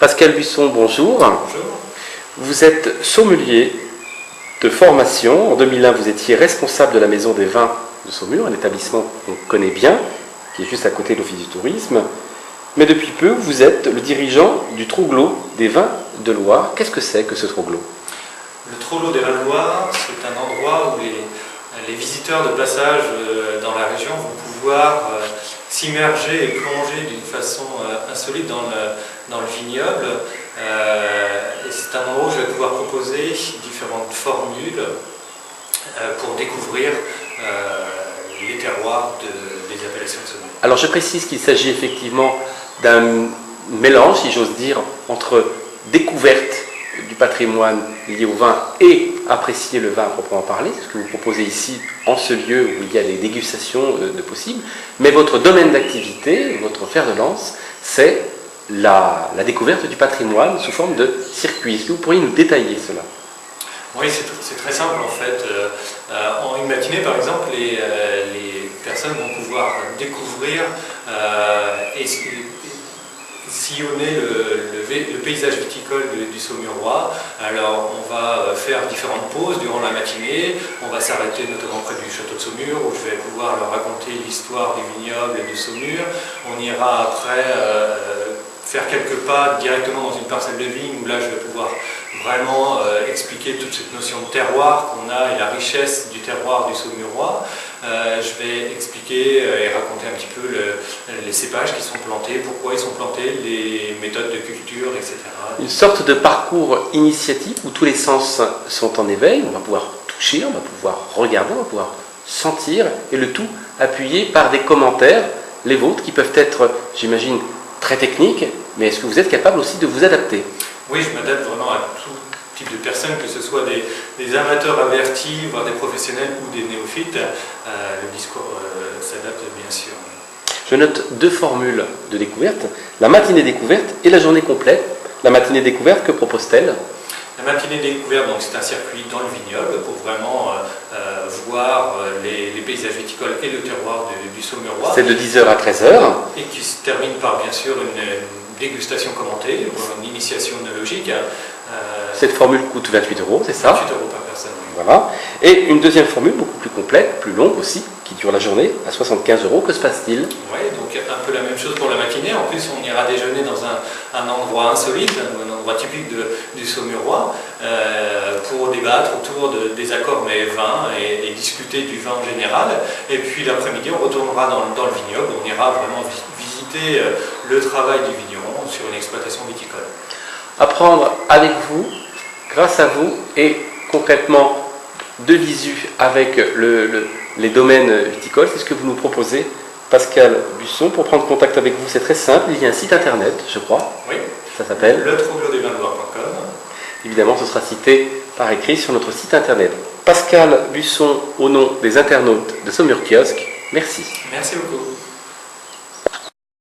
Pascal Buisson, bonjour. Bonjour. Vous êtes sommelier de formation. En 2001, vous étiez responsable de la Maison des Vins de Saumur, un établissement qu'on connaît bien, qui est juste à côté de l'Office du tourisme. Mais depuis peu, vous êtes le dirigeant du Trouglo des Vins de Loire. Qu'est-ce que c'est que ce Trouglo? Le Trouglo des Vins de Loire, c'est un endroit où les visiteurs de passage dans la région vont pouvoir s'immerger et plonger d'une façon insolite dans le vignoble. Et c'est un endroit où je vais pouvoir proposer différentes formules pour découvrir les terroirs des appellations de Saumur. Alors je précise qu'il s'agit effectivement d'un mélange, si j'ose dire, entre découverte du patrimoine lié au vin et apprécier le vin à proprement parler, c'est ce que vous proposez ici en ce lieu où il y a des dégustations de possibles, mais votre domaine d'activité, votre fer de lance, c'est la découverte du patrimoine sous forme de circuit. Est-ce que vous pourriez nous détailler cela? Oui, c'est très simple en fait. En une matinée par exemple, les personnes vont pouvoir découvrir et sillonner le paysage viticole du Saumurois. Alors on va faire différentes pauses durant la matinée, on va s'arrêter notamment près du château de Saumur où je vais pouvoir leur raconter l'histoire du vignoble et du Saumur. On ira après faire quelques pas directement dans une parcelle de vigne où là je vais pouvoir vraiment expliquer toute cette notion de terroir qu'on a et la richesse du terroir du Saumurois. Je vais expliquer et raconter un petit peu les cépages qui sont plantés, pourquoi ils sont plantés, les méthodes de culture, etc. Une sorte de parcours initiatique où tous les sens sont en éveil, on va pouvoir toucher, on va pouvoir regarder, on va pouvoir sentir, et le tout appuyé par des commentaires, les vôtres, qui peuvent être, j'imagine, très techniques, mais est-ce que vous êtes capable aussi de vous adapter? Oui, je m'adapte vraiment à tout type de personnes, que ce soit des amateurs avertis, voire des professionnels ou des néophytes. Le discours s'adapte bien sûr. Je note deux formules de découverte, la matinée découverte et la journée complète. La matinée découverte, que propose-t-elle? La matinée découverte, c'est un circuit dans le vignoble pour vraiment voir les paysages viticoles et le terroir du Saumurois. C'est de 10h à 13h. Et qui se termine par bien sûr une dégustation commentée, une initiation œnologique. Cette formule coûte 28 €, c'est ça? 28 € par personne. Oui. Voilà. Et une deuxième formule, beaucoup plus complète, plus longue aussi, qui dure la journée, à 75 €. Que se passe-t-il? Oui, donc un peu la même chose pour la matinée. En plus, on ira déjeuner dans un endroit insolite, un endroit typique du Saumurois, pour débattre autour des accords mets et vins et discuter du vin en général. Et puis l'après-midi, on retournera dans le vignoble. On ira vraiment visiter le travail du vigneron sur une exploitation viticole. Apprendre avec vous, grâce à vous, et concrètement de visu avec les domaines viticoles, c'est ce que vous nous proposez, Pascal Buisson. Pour prendre contact avec vous, c'est très simple, il y a un site internet, je crois. Oui. Ça s'appelle letrouglodevindeloire.com. Évidemment, ce sera cité par écrit sur notre site internet. Pascal Buisson, au nom des internautes de Saumur Kiosque, merci. Merci beaucoup.